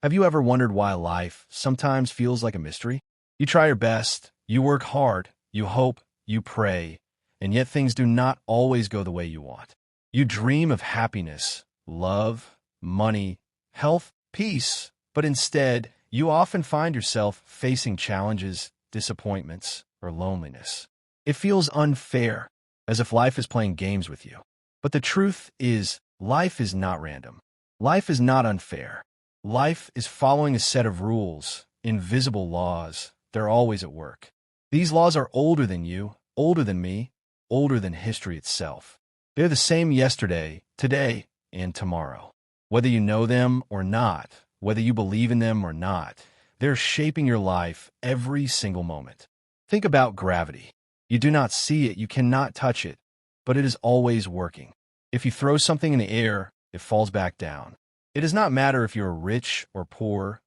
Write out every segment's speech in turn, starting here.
Have you ever wondered why life sometimes feels like a mystery? You try your best, you work hard, you hope, you pray, and yet things do not always go the way you want. You dream of happiness, love, money, health, peace, but instead, you often find yourself facing challenges, disappointments, or loneliness. It feels unfair, as if life is playing games with you. But the truth is, life is not random. Life is not unfair. Life is following a set of rules, invisible laws. They're always at work. These laws are older than you, older than me, older than history itself. They're the same yesterday, today, and tomorrow. Whether you know them or not, whether you believe in them or not, they're shaping your life every single moment. Think about gravity. You do not see it, you cannot touch it, but it is always working. If you throw something in the air, it falls back down. It does not matter if you're rich or poor,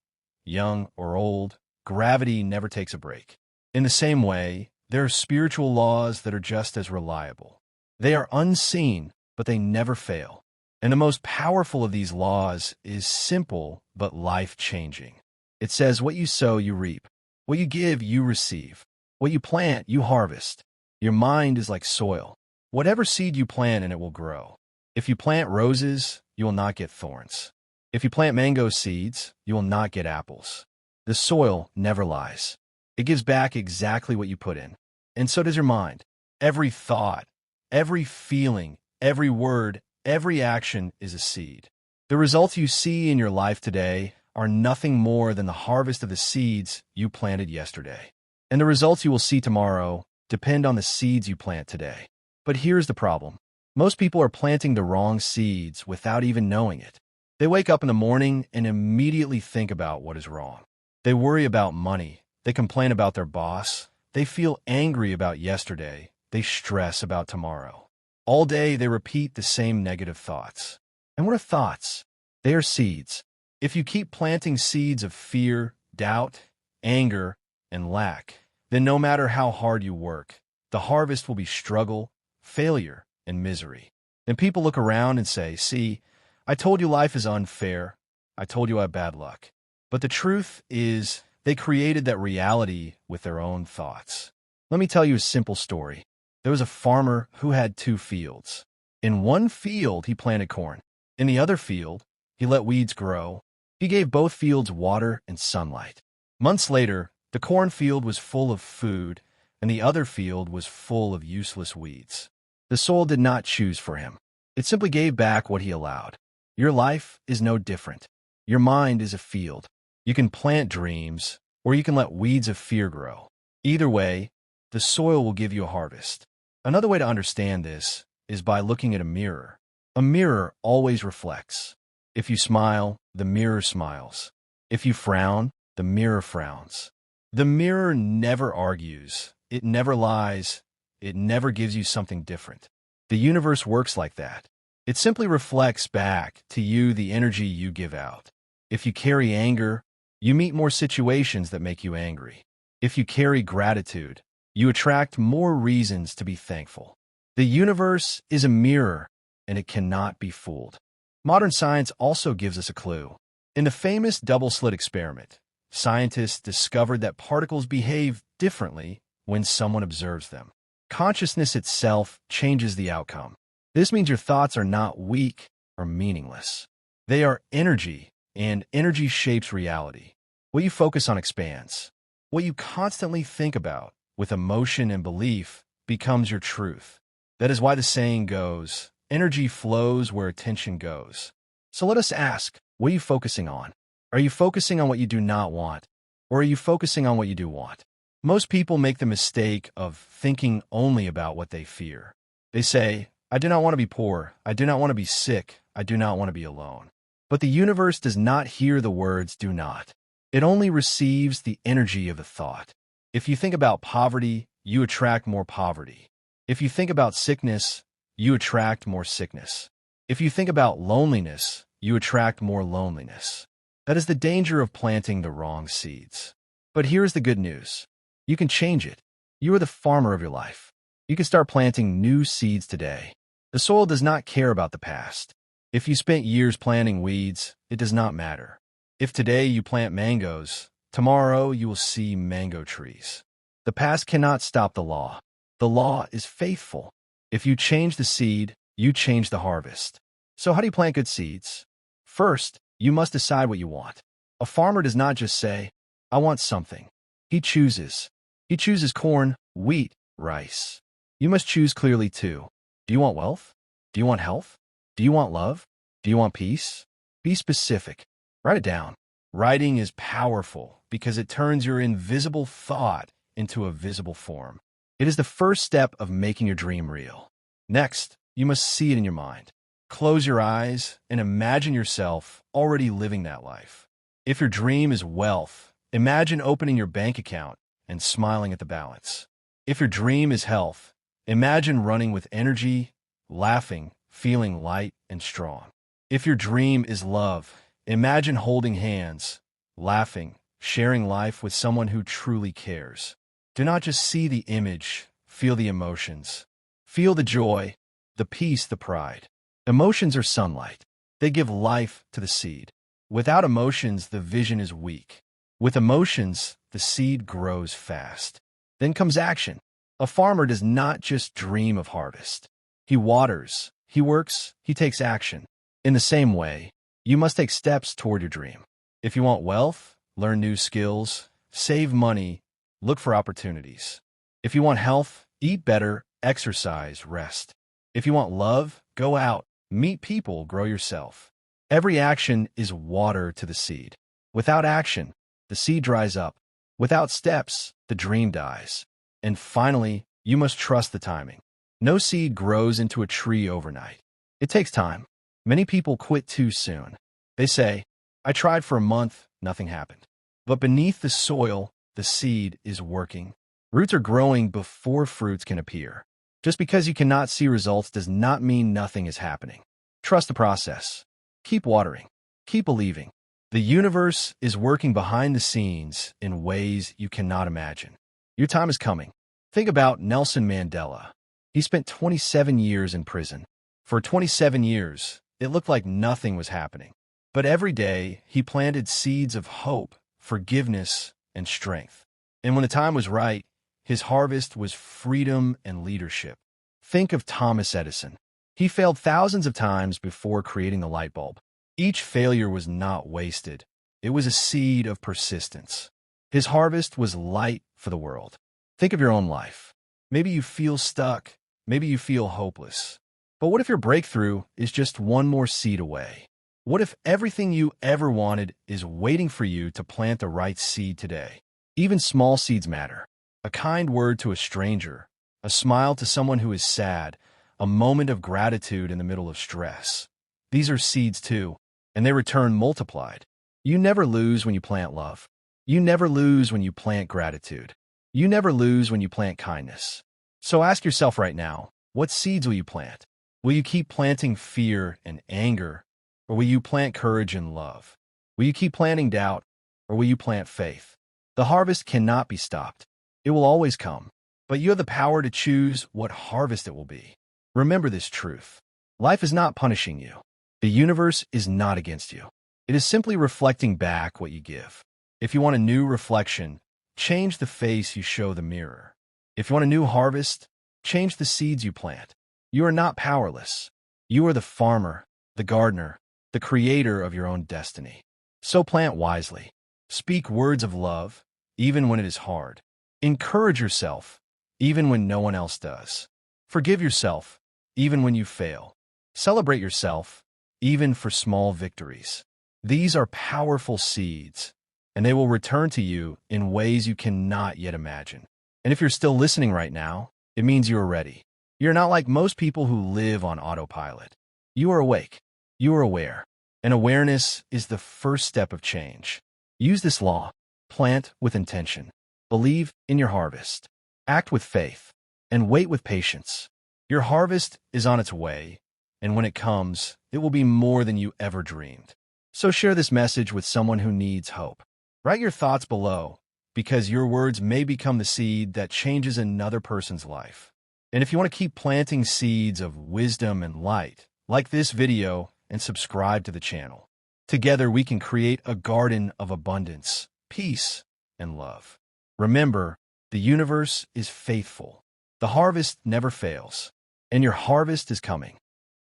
young or old, gravity never takes a break. In the same way, there are spiritual laws that are just as reliable. They are unseen, but they never fail. And the most powerful of these laws is simple but life-changing. It says, what you sow, you reap. What you give, you receive. What you plant, you harvest. Your mind is like soil. Whatever seed you plant, and it will grow. If you plant roses, you will not get thorns. If you plant mango seeds, you will not get apples. The soil never lies. It gives back exactly what you put in. And so does your mind. Every thought, every feeling, every word, every action is a seed. The results you see in your life today are nothing more than the harvest of the seeds you planted yesterday. And the results you will see tomorrow depend on the seeds you plant today. But here's the problem. Most people are planting the wrong seeds without even knowing it. They wake up in the morning and immediately think about what is wrong. They worry about money. They complain about their boss. They feel angry about yesterday. They stress about tomorrow. All day, they repeat the same negative thoughts. And what are thoughts? They are seeds. If you keep planting seeds of fear, doubt, anger, and lack, then no matter how hard you work, the harvest will be struggle, failure, and misery. Then people look around and say, see, I told you life is unfair. I told you I have bad luck. But the truth is, they created that reality with their own thoughts. Let me tell you a simple story. There was a farmer who had 2 fields. In one field, he planted corn. In the other field, he let weeds grow. He gave both fields water and sunlight. Months later, the cornfield was full of food, and the other field was full of useless weeds. The soil did not choose for him. It simply gave back what he allowed. Your life is no different. Your mind is a field. You can plant dreams, or you can let weeds of fear grow. Either way, the soil will give you a harvest. Another way to understand this is by looking at a mirror. A mirror always reflects. If you smile, the mirror smiles. If you frown, the mirror frowns. The mirror never argues. It never lies. It never gives you something different. The universe works like that. It simply reflects back to you the energy you give out. If you carry anger, you meet more situations that make you angry. If you carry gratitude, you attract more reasons to be thankful. The universe is a mirror, and it cannot be fooled. Modern science also gives us a clue. In the famous double-slit experiment, scientists discovered that particles behave differently when someone observes them. Consciousness itself changes the outcome. This means your thoughts are not weak or meaningless. They are energy, and energy shapes reality. What you focus on expands. What you constantly think about with emotion and belief becomes your truth. That is why the saying goes, energy flows where attention goes. So let us ask, what are you focusing on? Are you focusing on what you do not want, or are you focusing on what you do want? Most people make the mistake of thinking only about what they fear. They say, I do not want to be poor. I do not want to be sick. I do not want to be alone. But the universe does not hear the words do not. It only receives the energy of the thought. If you think about poverty, you attract more poverty. If you think about sickness, you attract more sickness. If you think about loneliness, you attract more loneliness. That is the danger of planting the wrong seeds. But here's the good news. You can change it. You are the farmer of your life. You can start planting new seeds today. The soil does not care about the past. If you spent years planting weeds, it does not matter. If today you plant mangoes, tomorrow you will see mango trees. The past cannot stop the law. The law is faithful. If you change the seed, you change the harvest. So how do you plant good seeds? First, you must decide what you want. A farmer does not just say, I want something. He chooses. He chooses corn, wheat, rice. You must choose clearly too. Do you want wealth? Do you want health? Do you want love? Do you want peace? Be specific. Write it down. Writing is powerful because it turns your invisible thought into a visible form. It is the first step of making your dream real. Next, you must see it in your mind. Close your eyes and imagine yourself already living that life. If your dream is wealth, imagine opening your bank account and smiling at the balance. If your dream is health, imagine running with energy, laughing, feeling light and strong. If your dream is love, imagine holding hands, laughing, sharing life with someone who truly cares. Do not just see the image, feel the emotions. Feel the joy, the peace, the pride. Emotions are sunlight. They give life to the seed. Without emotions, the vision is weak. With emotions, the seed grows fast. Then comes action. A farmer does not just dream of harvest. He waters, he works, he takes action. In the same way, you must take steps toward your dream. If you want wealth, learn new skills, save money, look for opportunities. If you want health, eat better, exercise, rest. If you want love, go out, meet people, grow yourself. Every action is water to the seed. Without action, the seed dries up. Without steps, the dream dies. And finally, you must trust the timing. No seed grows into a tree overnight. It takes time. Many people quit too soon. They say, I tried for a month, nothing happened. But beneath the soil, the seed is working. Roots are growing before fruits can appear. Just because you cannot see results does not mean nothing is happening. Trust the process. Keep watering. Keep believing. The universe is working behind the scenes in ways you cannot imagine. Your time is coming. Think about Nelson Mandela. He spent 27 years in prison. For 27 years, it looked like nothing was happening. But every day, he planted seeds of hope, forgiveness, and strength. And when the time was right, his harvest was freedom and leadership. Think of Thomas Edison. He failed thousands of times before creating the light bulb. Each failure was not wasted. It was a seed of persistence. His harvest was light for the world. Think of your own life. Maybe you feel stuck. Maybe you feel hopeless. But what if your breakthrough is just one more seed away? What if everything you ever wanted is waiting for you to plant the right seed today? Even small seeds matter. A kind word to a stranger, a smile to someone who is sad, a moment of gratitude in the middle of stress. These are seeds too, and they return multiplied. You never lose when you plant love. You never lose when you plant gratitude. You never lose when you plant kindness. So ask yourself right now, what seeds will you plant? Will you keep planting fear and anger, or will you plant courage and love? Will you keep planting doubt, or will you plant faith? The harvest cannot be stopped. It will always come, but you have the power to choose what harvest it will be. Remember this truth. Life is not punishing you. The universe is not against you. It is simply reflecting back what you give. If you want a new reflection, change the face you show the mirror. If you want a new harvest, change the seeds you plant. You are not powerless. You are the farmer, the gardener, the creator of your own destiny. So plant wisely. Speak words of love, even when it is hard. Encourage yourself, even when no one else does. Forgive yourself, even when you fail. Celebrate yourself, even for small victories. These are powerful seeds, and they will return to you in ways you cannot yet imagine. And if you're still listening right now, it means you are ready. You're not like most people who live on autopilot. You are awake. You are aware. And awareness is the first step of change. Use this law. Plant with intention. Believe in your harvest. Act with faith. And wait with patience. Your harvest is on its way, and when it comes, it will be more than you ever dreamed. So share this message with someone who needs hope. Write your thoughts below, because your words may become the seed that changes another person's life. And if you want to keep planting seeds of wisdom and light, like this video and subscribe to the channel. Together we can create a garden of abundance, peace, and love. Remember, the universe is faithful. The harvest never fails, and your harvest is coming.